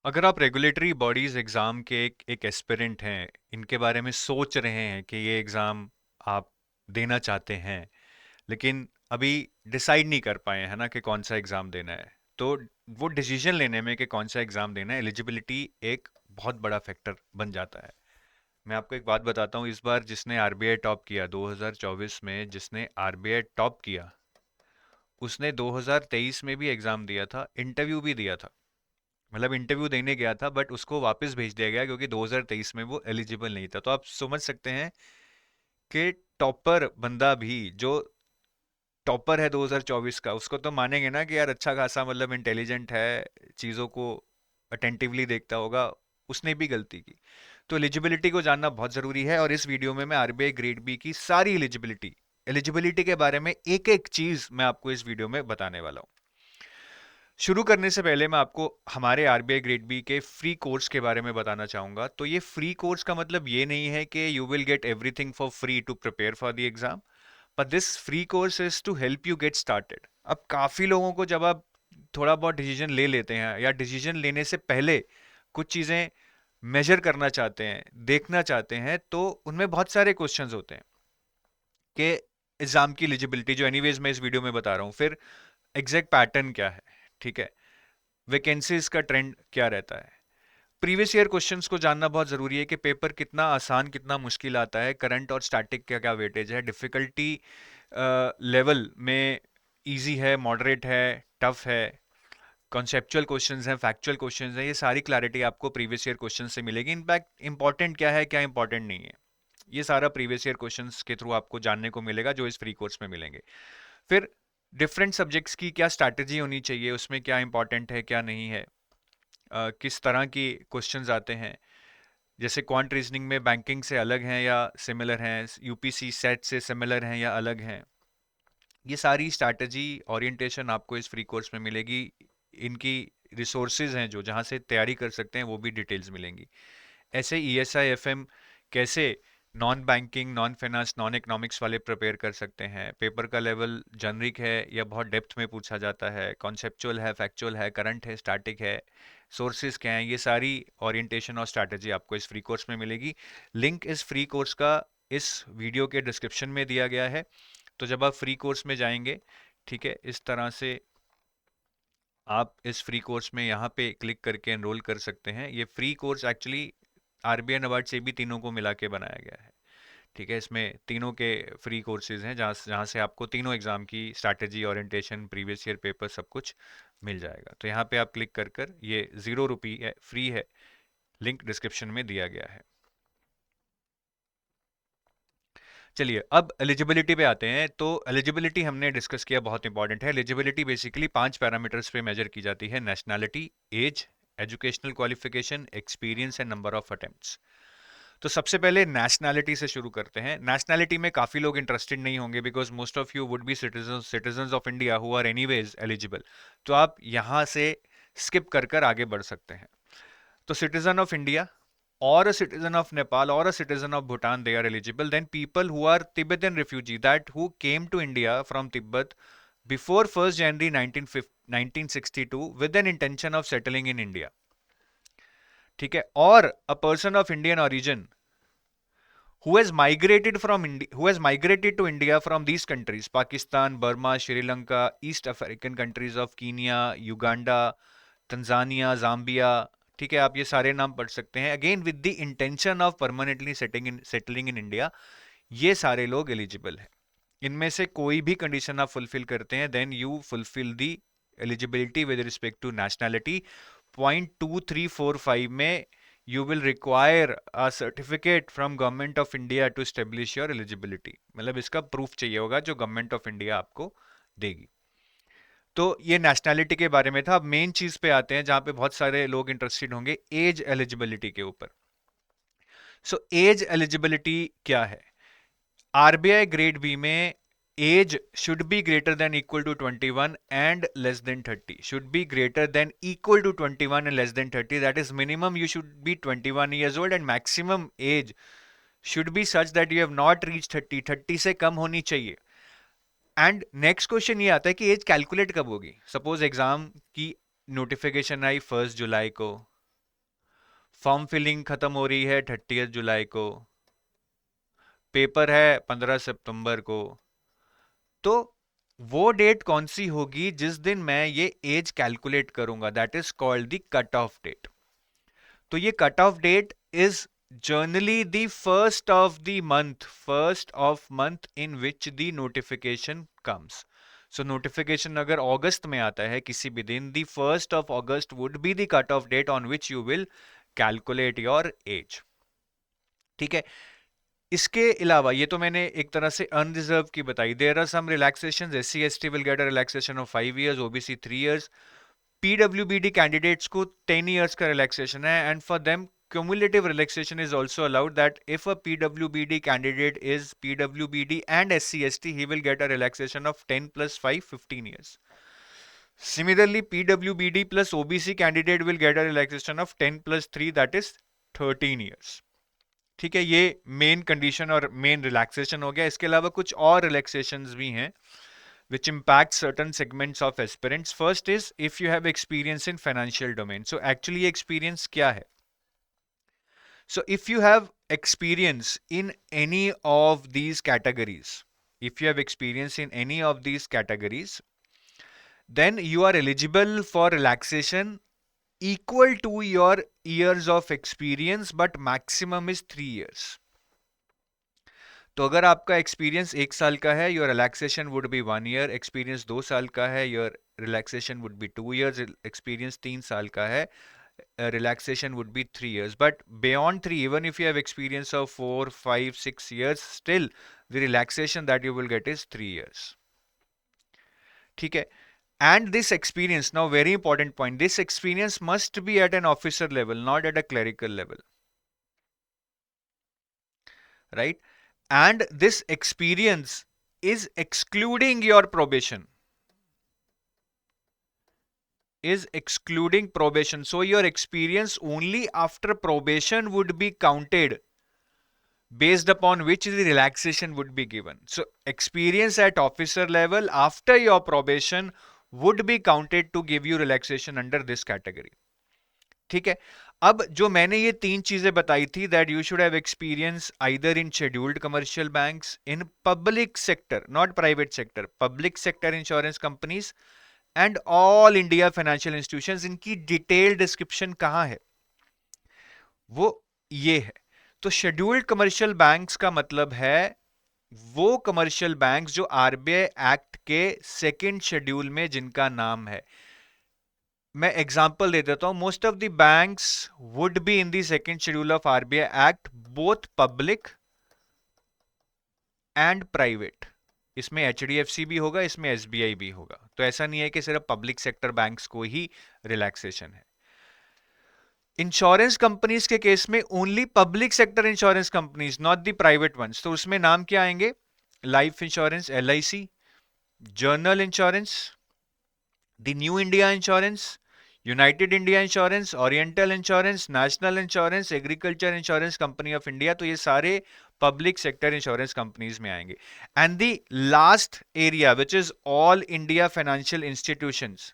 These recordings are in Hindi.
अगर आप रेगुलेटरी बॉडीज एग्ज़ाम के एक एस्पिरेंट हैं, इनके बारे में सोच रहे हैं कि ये एग्ज़ाम आप देना चाहते हैं, लेकिन अभी डिसाइड नहीं कर पाए हैं ना कि कौन सा एग्ज़ाम देना है, तो वो डिसीजन लेने में कि कौन सा एग्ज़ाम देना है, एलिजिबिलिटी एक बहुत बड़ा फैक्टर बन जाता है। मैं आपको एक बात बताता हूँ, इस बार जिसने आरबीआई टॉप किया 2024 में, जिसने आरबीआई टॉप किया, उसने 2023 में भी एग्ज़ाम दिया था, इंटरव्यू भी दिया था। मतलब इंटरव्यू देने गया था बट उसको वापस भेज दिया गया क्योंकि 2023 में वो एलिजिबल नहीं था। तो आप समझ सकते हैं कि टॉपर बंदा भी, जो टॉपर है 2024 का, उसको तो मानेंगे ना कि यार अच्छा खासा मतलब इंटेलिजेंट है, चीज़ों को अटेंटिवली देखता होगा, उसने भी गलती की। तो एलिजिबिलिटी को जानना बहुत ज़रूरी है और इस वीडियो में मैं आरबीआई ग्रेड बी की सारी एलिजिबिलिटी एलिजिबिलिटी के बारे में एक एक चीज़ मैं आपको इस वीडियो में बताने वाला हूँ। शुरू करने से पहले मैं आपको हमारे आरबीआई ग्रेड बी के फ्री कोर्स के बारे में बताना चाहूंगा। तो ये फ्री कोर्स का मतलब ये नहीं है कि you will get everything for free to prepare for the exam, but this free course is to help you get started. अब काफी लोगों को जब आप थोड़ा बहुत डिसीजन ले लेते हैं या डिसीजन लेने से पहले कुछ चीजें मेजर करना चाहते हैं, देखना चाहते हैं, तो उनमें बहुत सारे क्वेश्चंस होते हैं कि एग्जाम की एलिजिबिलिटी, जो एनीवेज मैं इस वीडियो में बता रहा हूँ, फिर एग्जैक्ट पैटर्न क्या है, ठीक है, वैकेंसीज का ट्रेंड क्या रहता है, प्रीवियस ईयर क्वेश्चंस को जानना बहुत जरूरी है कि पेपर कितना आसान कितना मुश्किल आता है, करंट और स्टैटिक क्या क्या वेटेज है, डिफिकल्टी लेवल में इजी है, मॉडरेट है, टफ है, कॉन्सेप्चुअल क्वेश्चंस हैं, फैक्चुअल क्वेश्चंस हैं, ये सारी क्लैरिटी आपको प्रीवियस ईयर क्वेश्चन से मिलेगी। इनफैक्ट इंपॉर्टेंट क्या है क्या इंपॉर्टेंट नहीं है, ये सारा प्रीवियस ईयर क्वेश्चंस के थ्रू आपको जानने को मिलेगा जो इस फ्री कोर्स में मिलेंगे। फिर डिफरेंट सब्जेक्ट्स की क्या स्ट्रैटेजी होनी चाहिए, उसमें क्या इंपॉर्टेंट है क्या नहीं है, किस तरह की क्वेश्चंस आते हैं, जैसे क्वांट रीजनिंग में बैंकिंग से अलग हैं या सिमिलर हैं, यूपीसी सेट से सिमिलर हैं या अलग हैं, ये सारी स्ट्रैटेजी ओरिएंटेशन आपको इस फ्री कोर्स में मिलेगी। इनकी रिसोर्सेज हैं जो जहाँ से तैयारी कर सकते हैं वो भी डिटेल्स मिलेंगी। ऐसे ईएसआई एफएम कैसे non banking non finance non economics वाले प्रिपेयर कर सकते हैं, पेपर का लेवल जनरिक है या बहुत डेप्थ में पूछा जाता है, कॉन्सेप्चुअल है, फैक्चुअल है, करंट है, स्टैटिक है, सोर्सेज क्या हैं, ये सारी ओरिएंटेशन और स्ट्रैटेजी आपको इस फ्री कोर्स में मिलेगी। लिंक इस फ्री कोर्स का इस वीडियो के डिस्क्रिप्शन में दिया गया है। तो जब आप फ्री कोर्स में जाएंगे, ठीक है, इस तरह से आप इस फ्री कोर्स में यहाँ पे क्लिक करके एनरोल कर सकते हैं। ये free course actually RBI NABARD से भी तीनों को मिला के बनाया गया है, ठीक है। इसमें तीनों के फ्री कोर्सेज हैं जहाँ से आपको तीनों एग्जाम की strategy, orientation, previous year paper सब कुछ मिल जाएगा। तो यहाँ पे आप क्लिक कर कर, ये 0 रुपी है, फ्री है, लिंक डिस्क्रिप्शन में दिया गया है। चलिए अब एलिजिबिलिटी पे आते हैं। तो एलिजिबिलिटी हमने डिस्कस किया, बहुत इंपॉर्टेंट है। एलिजिबिलिटी बेसिकली 5 पैरामीटर्स पे मेजर की जाती है: nationality, age, educational qualification, experience and number of attempts. तो सबसे पहले नेशनैलिटी से शुरू करते हैं। नेशनैलिटी में काफी लोग इंटरेस्टेड नहीं होंगे because most of you would be citizen of India who are anyways eligible. तो आप यहाँ से स्किप कर कर आगे बढ़ सकते हैं। तो citizen of India or a citizen of Nepal or a citizen of Bhutan, they are eligible. Then people who are Tibetan refugee, that who came to India from Tibet before 1st January 1962 with an intention of settling in India, ठीक है, और a person of Indian origin who has migrated from India, who has migrated to India from these countries: Pakistan, Burma, Sri Lanka, East African countries of Kenya, Uganda, Tanzania, Zambia, ठीक है, आप ये सारे नाम पढ़ सकते हैं। Again with the intention of permanently settling in India, ये सारे लोग एलिजिबल हैं। इनमें से कोई भी कंडीशन आप फुलफिल करते हैं, then you fulfil the eligibility with respect to nationality. Point 2345 में you will require a certificate from government of India to establish your eligibility, मतलब इसका प्रूफ चाहिए होगा जो गवर्नमेंट ऑफ इंडिया आपको देगी। तो ये नेशनैलिटी के बारे में था। अब मेन चीज पे आते हैं जहां पे बहुत सारे लोग इंटरेस्टेड होंगे, एज एलिजिबिलिटी के ऊपर। सो एज एलिजिबिलिटी क्या है? आरबीआई ग्रेड बी में age should be greater than equal to 21 and less than 30, should be greater than equal to 21 and less than 30, that is minimum you should be 21 years old and maximum age should be such that you have not reach 30, 30 से कम होनी चाहिए। एंड नेक्स्ट क्वेश्चन ये आता है कि एज कैलकुलेट कब होगी? सपोज एग्जाम की नोटिफिकेशन आई 1 जुलाई को, फॉर्म फिलिंग खत्म हो रही है 30 जुलाई को, पेपर है 15 सितंबर को। तो वो डेट कौन सी होगी जिस दिन मैं ये एज कैलकुलेट करूंगा, that is called the cut off date. तो ये cut off date is generally the first of month in which the notification comes. So notification अगर अगस्त में आता है किसी भी दिन, the 1 of August would be the cut off date on which you will calculate your age. ठीक है। इसके अलावा ये तो मैंने एक तरह से अनरिजर्व की बताई। There are some relaxations, SC ST will get a relaxation of 5 years, OBC 3 years. PWBD candidates को 10 इयर्स का रिलैक्सेशन है, and for them cumulative relaxation is also allowed, that if a PWBD candidate is PWBD and SC/ST, he will get a relaxation of 10 plus 5, 15 years. Similarly, PWBD plus OBC candidate will get a relaxation of 10 plus 3, that is 13 years. ठीक है, ये मेन कंडीशन और मेन रिलैक्सेशन हो गया। इसके अलावा कुछ और रिलैक्सेशंस भी हैं which impact certain segments of aspirants. First is if you have experience in financial domain. So actually experience क्या है? So if you have experience in any of these categories, if you have experience in any of these categories, then you are eligible for relaxation equal to your years of experience, but maximum is 3 years. तो अगर आपका एक्सपीरियंस 1 साल का है, your relaxation would be 1 year. Experience 2 साल का है, your relaxation would be 2 years. Experience 3 साल का है, relaxation would be 3 years. But beyond 3, even if you have experience of 4, 5, 6 years, still the relaxation that you will gate is 3 years. ठीक है। And this experience, now very important point, this experience must be at an officer level, not at a clerical level, right? And this experience is excluding your probation, is excluding probation. So your experience only after probation would be counted, based upon which the relaxation would be given. So experience at officer level after your probation would be counted to give you relaxation under this category. ठीक है। अब जो मैंने ये 3 चीजें बताई थी, that you should have experience either in scheduled commercial banks, in public sector, not private sector, public sector insurance companies and all India financial institutions. इनकी डिटेल डिस्क्रिप्शन कहां है? वो ये है। तो शेड्यूल्ड कमर्शियल बैंक्स का मतलब है वो कमर्शियल बैंक्स जो आरबीआई एक्ट के सेकेंड शेड्यूल में जिनका नाम है। मैं एग्जांपल दे देता हूं। Most of the banks would be in the second schedule of RBI act, both public and private. इसमें एचडीएफसी भी होगा, इसमें एसबीआई भी होगा। तो ऐसा नहीं है कि सिर्फ पब्लिक सेक्टर बैंक्स को ही रिलैक्सेशन है। इंश्योरेंस कंपनीज के केस में only public sector insurance companies, not the private ones. तो उसमें नाम क्या आएंगे? Life insurance LIC, general insurance, the new India insurance, United India insurance, oriental insurance, national insurance, agriculture insurance company of India. तो ये सारे पब्लिक सेक्टर इंश्योरेंस कंपनीज में आएंगे। And the last area which is all India financial institutions.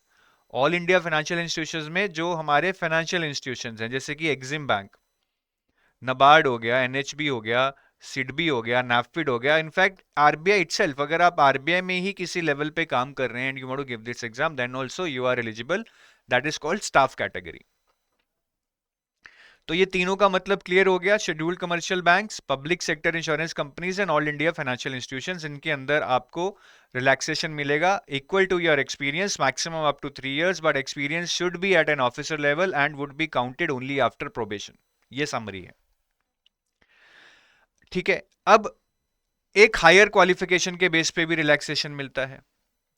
All India financial institutions में जो हमारे फाइनेंशियल इंस्टीट्यूशंस हैं, जैसे कि एग्जिम बैंक, नबार्ड हो गया, एनएचबी हो गया, सिडबी हो गया, नैफिड हो गया। इनफैक्ट आरबीआई इटसेल्फ, अगर आप आरबीआई में ही किसी लेवल पे काम कर रहे हैं and you want to give this exam, then also you are eligible, that is called staff category. तो ये तीनों का मतलब क्लियर हो गया। Scheduled commercial banks, public sector insurance companies and all India financial institutions, इनके अंदर आपको रिलैक्सेशन मिलेगा equal to your experience, maximum up to 3 years, but experience should be at an officer level and would be counted only after probation. ये समरी है। ठीक है। अब एक हायर क्वालिफिकेशन के बेस पे भी रिलैक्सेशन मिलता है।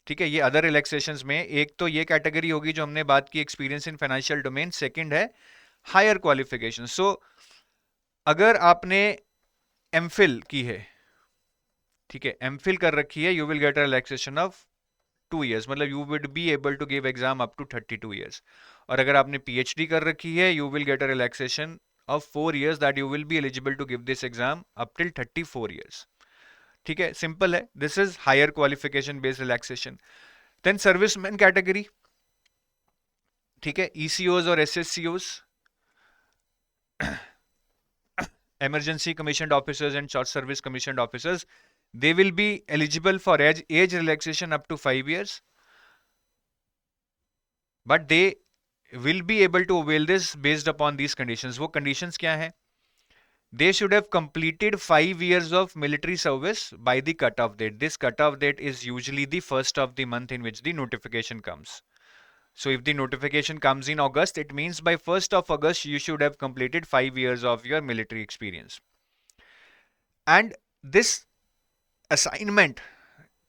ठीक है। ये अदर रिलैक्सेशंस में एक तो ये कैटेगरी होगी जो हमने बात की, experience in financial domain. Second है हायर क्वालिफिकेशन। सो अगर आपने एमफिल की है, ठीक है, एमफिल कर रखी है, you will get a relaxation of 2 years, मतलब you will be able to give exam up to 32 years. और अगर आपने पीएचडी कर रखी है, you will get a relaxation of 4 years, that you will be eligible to give this exam up till 34 years. ठीक है, सिंपल है। This is higher qualification based relaxation. Then serviceman category, ठीक है, ईसीओज और एसएससीओज, emergency commissioned officers and short service commissioned officers, they will be eligible for age relaxation up to 5 years, but they will be able to avail this based upon these conditions. वो conditions क्या हैं? They should have completed 5 years of military service by the cutoff date. This cutoff date is usually the first of the month in which the notification comes. So if the notification comes in August, it means by 1st of August you should have completed 5 years of your military experience. And this assignment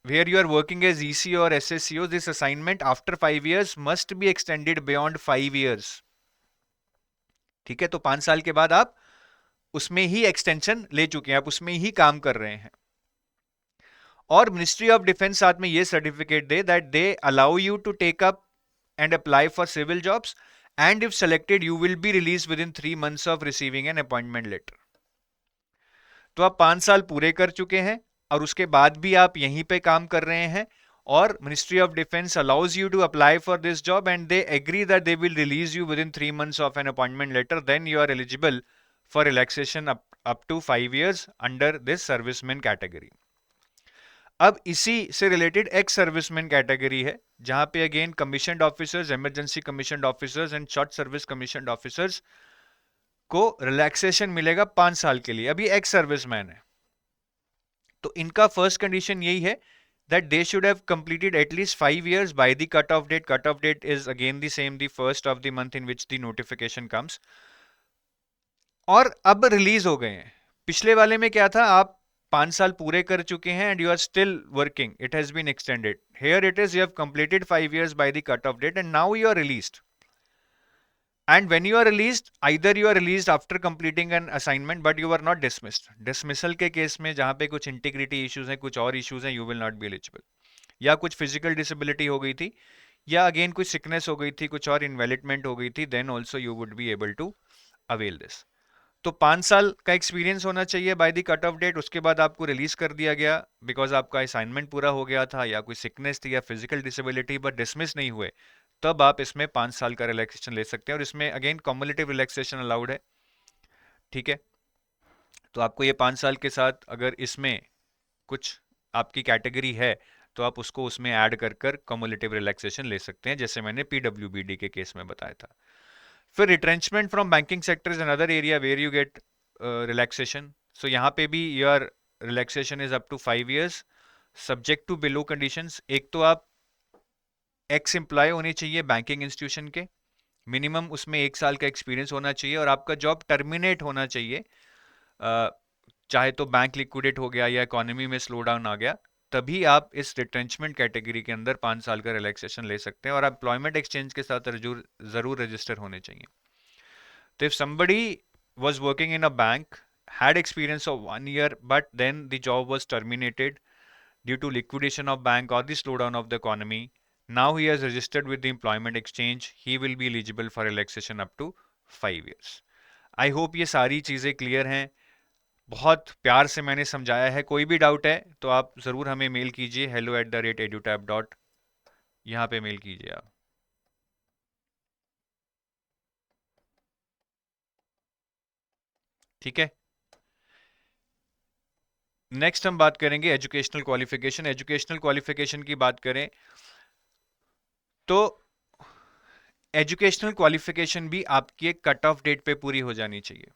where you are working as EC or SSCO, this assignment after 5 years must be extended beyond 5 years. ठीक है, तो 5 साल के बाद आप उसमें ही एक्सटेंशन ले चुके हैं, आप उसमें ही काम कर रहे हैं. और मिनिस्ट्री ऑफ डिफेंस साथ में ये सर्टिफिकेट दे that they allow you to take up and apply for civil jobs, and if selected you will be released within 3 months of receiving an appointment letter. तो आप 5 साल पूरे कर चुके हैं और उसके बाद भी आप यहीं पे काम कर रहे हैं, और ministry of defence allows you to apply for this job and they agree that they will release you within 3 months of an appointment letter, then you are eligible for relaxation up to 5 years under this serviceman category. अब इसी से रिलेटेड एक्स सर्विसमैन कैटेगरी है, जहां पे again commissioned officers, emergency commissioned officers and short service commissioned officers को रिलैक्सेशन मिलेगा 5 साल के लिए. अभी एक्स सर्विसमैन है तो इनका फर्स्ट कंडीशन यही है that they should have completed at least 5 years by the cutoff date. Cutoff date is again the same, the first of the month in which the notification comes. और अब रिलीज हो गए हैं. पिछले वाले में क्या था, आप 5 साल पूरे कर चुके हैं and you are still working, it has been extended. Here it is, you have completed 5 years by the cutoff date and now you are released. And when you are released, either you are released after completing an assignment but you are not dismissed. Dismissal के केस में जहां पे कुछ integrity issues हैं, कुछ और issues हैं, you will not be eligible. या कुछ physical disability हो गई थी, या again कुछ sickness हो गई थी, कुछ और invalidment हो गई थी, then also you would be able to avail this. तो 5 साल का एक्सपीरियंस होना चाहिए by the cut off date. उसके बाद आपको रिलीज कर दिया गया बिकॉज आपका असाइनमेंट पूरा हो गया था, या कोई सिकनेस थी या फिजिकल डिसेबिलिटी, बट डिसमिस नहीं हुए, तब आप इसमें 5 साल का रिलैक्सेशन ले सकते हैं. और इसमें अगेन कम्युलेटिव रिलैक्सेशन अलाउड है. ठीक है, तो आपको ये 5 साल के साथ अगर इसमें कुछ आपकी कैटेगरी है तो आप उसको उसमें ऐड कर कर कम्युलेटिव रिलैक्सेशन ले सकते हैं, जैसे मैंने PWBD के केस में बताया था. फिर retrenchment from banking sector is another area where you get relaxation. So यहाँ पे भी your relaxation is up to 5 years subject to below conditions. एक तो आप एक्स एम्प्लॉय होने चाहिए बैंकिंग इंस्टीट्यूशन के, मिनिमम उसमें 1 साल का एक्सपीरियंस होना चाहिए, और आपका जॉब टर्मिनेट होना चाहिए, चाहे तो बैंक लिक्विडेट हो गया या इकोनॉमी में स्लो डाउन आ गया, तभी आप इस रिट्रेंचमेंट कैटेगरी के अंदर 5 साल का रिलैक्सेशन ले सकते हैं. और एम्प्लॉयमेंट एक्सचेंज के साथ जरूर रजिस्टर होने चाहिए. तो if somebody was working in a bank, had experience of 1 year, but then the job was terminated due to liquidation of bank or the slowdown of the economy, now he has registered with the employment exchange, he will be eligible for relaxation up to 5 years. I hope ये सारी चीज़ें क्लियर हैं. बहुत प्यार से मैंने समझाया है. कोई भी डाउट है तो आप ज़रूर हमें मेल कीजिए, hello@edutab. यहाँ पे मेल कीजिए आप. ठीक है, नेक्स्ट हम बात करेंगे एजुकेशनल क्वालिफिकेशन. एजुकेशनल क्वालिफिकेशन की बात करें तो एजुकेशनल क्वालिफिकेशन भी आपकी एक कट ऑफ डेट पे पूरी हो जानी चाहिए.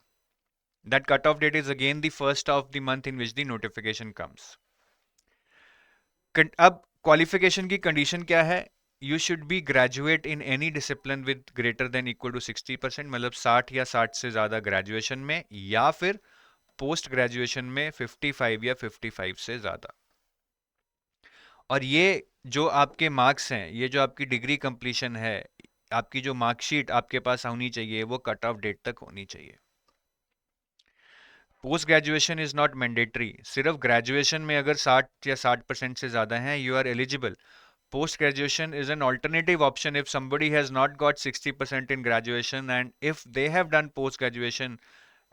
That cut off date is again the first of the month in which the notification comes. अब क्वालिफिकेशन की कंडीशन क्या है? You should be graduate in any discipline with greater than equal to 60%, मतलब 60 या 60 से ज्यादा ग्रेजुएशन में, या फिर पोस्ट ग्रेजुएशन में 55 या 55 से ज्यादा. और ये जो आपके मार्क्स हैं, ये जो आपकी डिग्री कंप्लीशन है, आपकी जो मार्कशीट आपके पास होनी चाहिए, वो कट ऑफ डेट तक होनी चाहिए. Post graduation is not mandatory. सिर्फ ग्रेजुएशन में अगर 60 या 60% से ज्यादा हैं, you are eligible. Post graduation is an alternative option if somebody has not got 60% in graduation, and if they have done post graduation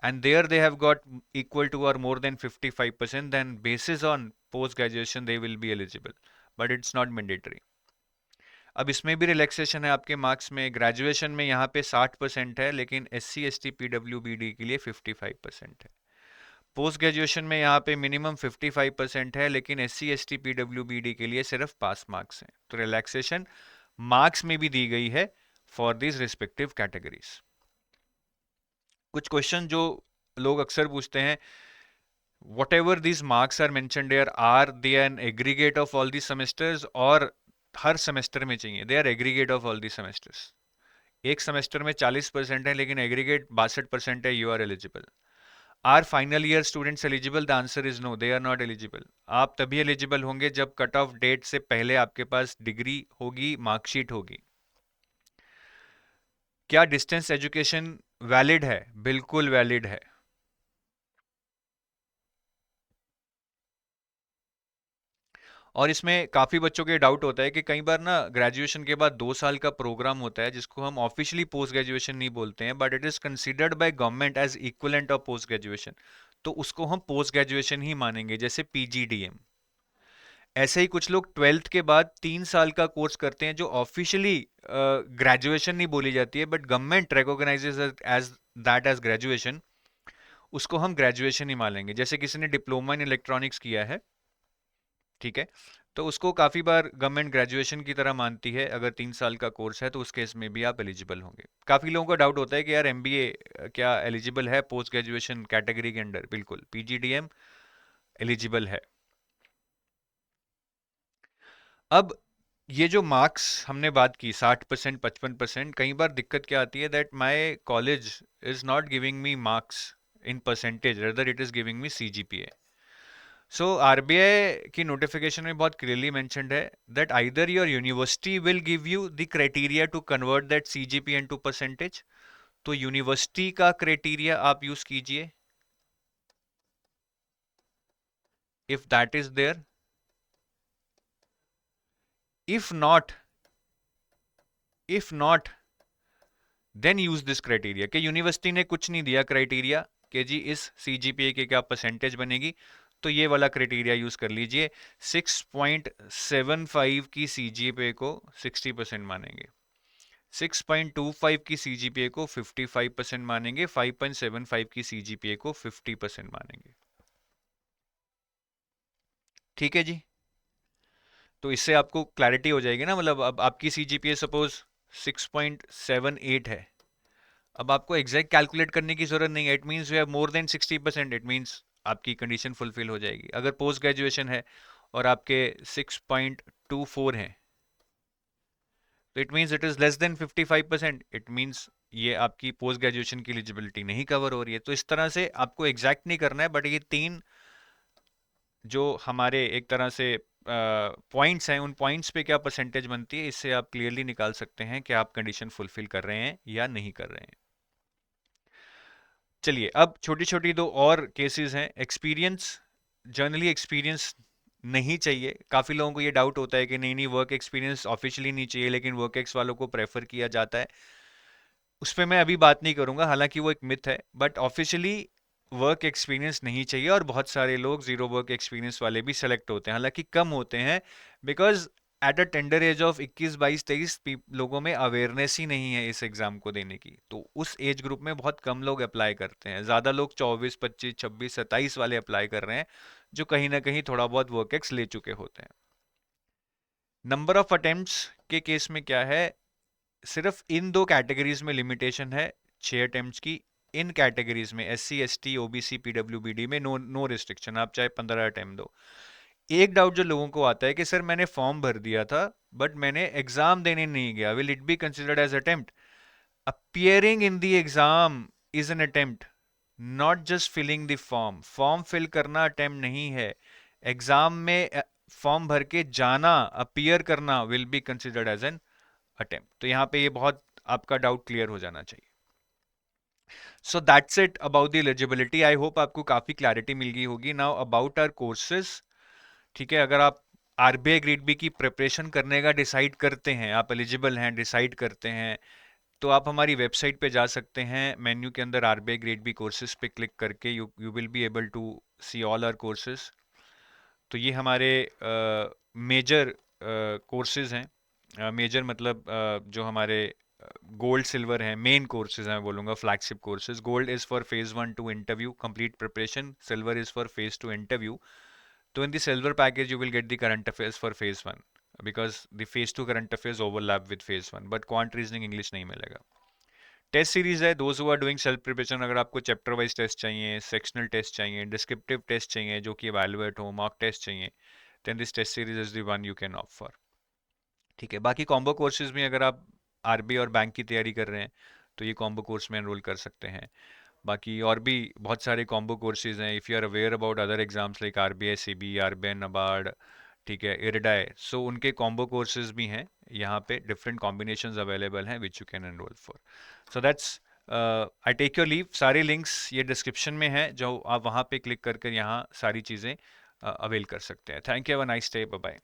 and there they have got equal to or more than 55%, then basis on post graduation they will be eligible, but it's not mandatory. अब इसमें भी रिलैक्सेशन है आपके मार्क्स में. ग्रेजुएशन में यहाँ पे 60% है, लेकिन SC ST PWBD के लिए 55% है. पोस्ट ग्रेजुएशन में यहाँ पे मिनिमम 55% है, लेकिन SC ST PWBD के लिए सिर्फ पास मार्क्स हैं। तो रिलैक्सेशन मार्क्स में भी दी गई है फॉर दिस रिस्पेक्टिव कैटेगरीज। कुछ क्वेश्चन जो लोग अक्सर पूछते हैं, whatever these marks are mentioned here, are they an aggregate of all the semesters और हर सेमेस्टर में चाहिए? they are aggregate of all the semesters। एक सेमेस्टर में 40% है, लेकिन एग्रीगेट 62% है, you are eligible. Are final year students eligible? The answer is no, they are not eligible. आप तभी एलिजिबल होंगे जब कट ऑफ डेट से पहले आपके पास डिग्री होगी, मार्कशीट होगी। क्या डिस्टेंस एजुकेशन वैलिड है? बिल्कुल वैलिड है। और इसमें काफ़ी बच्चों के डाउट होता है कि कई बार ना ग्रेजुएशन के बाद 2 साल का प्रोग्राम होता है, जिसको हम ऑफिशियली पोस्ट ग्रेजुएशन नहीं बोलते हैं, but it is considered by government as equivalent of post graduation. तो उसको हम पोस्ट ग्रेजुएशन ही मानेंगे, जैसे PGDM। ऐसे ही कुछ लोग 12th के बाद 3 साल का कोर्स करते हैं, जो ऑफिशियली ग्रेजुएशन नहीं बोली जाती है, but government recognizes as that as graduation. उसको हम ग्रेजुएशन ही मानेंगे। जैसे किसी ने डिप्लोमा इन इलेक्ट्रॉनिक्स किया है, ठीक है, तो उसको काफ़ी बार गवर्नमेंट ग्रेजुएशन की तरह मानती है। अगर 3 साल का कोर्स है तो उस केस में भी आप एलिजिबल होंगे। काफ़ी लोगों का डाउट होता है कि यार MBA क्या एलिजिबल है पोस्ट ग्रेजुएशन कैटेगरी के अंडर? बिल्कुल, PGDM एलिजिबल है। अब ये जो मार्क्स हमने बात की 60%, 55%, कई बार दिक्कत क्या आती है, that my college is not giving me marks in percentage, rather it is giving me CGPA। So RBI की नोटिफिकेशन में बहुत क्लियरली मेंशन्ड है that either your university will give you the criteria to convert that CGPA into percentage. तो यूनिवर्सिटी का क्राइटेरिया आप यूज कीजिए, if that is there. If not, if not then use this criteria. कि यूनिवर्सिटी ने कुछ नहीं दिया क्राइटेरिया कि जी इस CGPA के क्या परसेंटेज बनेगी, तो ये वाला क्राइटेरिया यूज कर लीजिए। 6.75 की CGPA को 60% मानेंगे, 6.25 की CGPA को 55% मानेंगे, 5.75 की CGPA को 50% मानेंगे। ठीक है जी, तो इससे आपको क्लैरिटी हो जाएगी ना। मतलब अब आपकी CGPA सपोज 6.78 है, अब आपको एग्जैक्ट कैलकुलेट करने की जरूरत नहीं है। It means you have more than 60%, it means आपकी कंडीशन फुलफिल हो जाएगी। अगर पोस्ट ग्रेजुएशन है और आपके 6.24 हैं, तो it means it is less than 55%, it means ये आपकी पोस्ट ग्रेजुएशन की एलिजिबिलिटी नहीं कवर हो रही है। तो इस तरह से आपको एग्जैक्ट नहीं करना है, बट ये 3 जो हमारे एक तरह से पॉइंट्स हैं, उन पॉइंट्स पे क्या परसेंटेज बनती है, इससे आप क्लियरली निकाल सकते हैं कि आप कंडीशन फुलफिल कर रहे हैं या नहीं कर रहे हैं। चलिए, अब छोटी छोटी 2 और केसेस हैं। एक्सपीरियंस, जनरली एक्सपीरियंस नहीं चाहिए। काफ़ी लोगों को ये डाउट होता है कि नहीं नहीं वर्क एक्सपीरियंस ऑफिशियली नहीं चाहिए, लेकिन वर्क एक्स वालों को प्रेफर किया जाता है। उस पर मैं अभी बात नहीं करूंगा, हालांकि वो एक मिथ है, बट ऑफिशियली वर्क एक्सपीरियंस नहीं चाहिए। और बहुत सारे लोग जीरो वर्क एक्सपीरियंस वाले भी सेलेक्ट होते हैं, हालांकि कम होते हैं, because at a tender as of 21, 22, 23 लोगों में अवेयरनेस ही नहीं है इस एग्जाम को देने की। तो उस एज ग्रुप में बहुत कम लोग अप्लाई करते हैं। ज़्यादा लोग 24, 25, 26, 27 वाले अप्लाई कर रहे हैं, जो कहीं ना कहीं थोड़ा बहुत वर्क एक्स ले चुके होते हैं। नंबर ऑफ अटेम्प्ट्स के केस में क्या है, सिर्फ इन 2 कैटेगरीज में लिमिटेशन है 6 अटेम्प्ट्स की। इन कैटेगरीज में SC ST OBC PWBD में नो रिस्ट्रिक्शन, आप चाहे 15 अटेम्प्ट दो। एक डाउट जो लोगों को आता है कि सर मैंने फॉर्म भर दिया था बट मैंने एग्जाम देने नहीं गया, will it be considered as attempt? Appearing in the exam is an attempt, not just filling the form. Form fill करना अटेम्प्ट नहीं है। एग्जाम में फॉर्म भर के जाना, अपीयर करना, will be considered as an attempt. तो यहाँ पे ये बहुत आपका डाउट क्लियर हो जाना चाहिए। So that's it about the eligibility. I hope आपको काफी क्लैरिटी मिल गई होगी। नाउ अबाउट आवर कोर्सेज, ठीक है, अगर आप RBI ग्रेड बी की प्रिपरेशन करने का डिसाइड करते हैं, आप एलिजिबल हैं, डिसाइड करते हैं, तो आप हमारी वेबसाइट पे जा सकते हैं। मेन्यू के अंदर RBI ग्रेड बी कोर्सेज पे क्लिक करके you will be able to see all our courses. तो ये हमारे मेजर कोर्सेज हैं। मेजर मतलब जो हमारे गोल्ड सिल्वर है, मेन कोर्सेज हैं बोलूँगा, flagship courses. Gold is for phase 1 to interview complete preparation, silver is for phase 2 interview. तो in the silver package you will get the current affairs for phase 1 because the phase 2 current affairs overlap with phase 1, but quant reasoning English नहीं मिलेगा। टेस्ट सीरीज है, those who are doing self preparation, अगर आपको चैप्टर वाइज टेस्ट चाहिए, सेक्शनल टेस्ट चाहिए, डिस्क्रिप्टिव टेस्ट चाहिए जो कि इवैल्यूएट हो, मॉक टेस्ट चाहिए, then this test series is the one you can opt for. ठीक है, बाकी कॉम्बो कोर्सेज में अगर आप आरबी और बैंक की तैयारी कर रहे हैं तो ये कॉम्बो कोर्स में एनरोल कर सकते हैं। बाकी और भी बहुत सारे कॉम्बो कोर्सेज हैं, if you are aware about other exams like RBI SEBI, RBI NABARD, ठीक है, इरडाई, सो उनके कॉम्बो कोर्सेज भी हैं यहाँ पे, डिफरेंट कॉम्बिनेशंस अवेलेबल हैं which you can enroll for. So that's I take your leave. सारे लिंक्स ये डिस्क्रिप्शन में हैं, जो आप वहाँ पे क्लिक कर कर यहाँ सारी चीज़ें अवेल कर सकते हैं। Thank you, have a nice day, bye bye.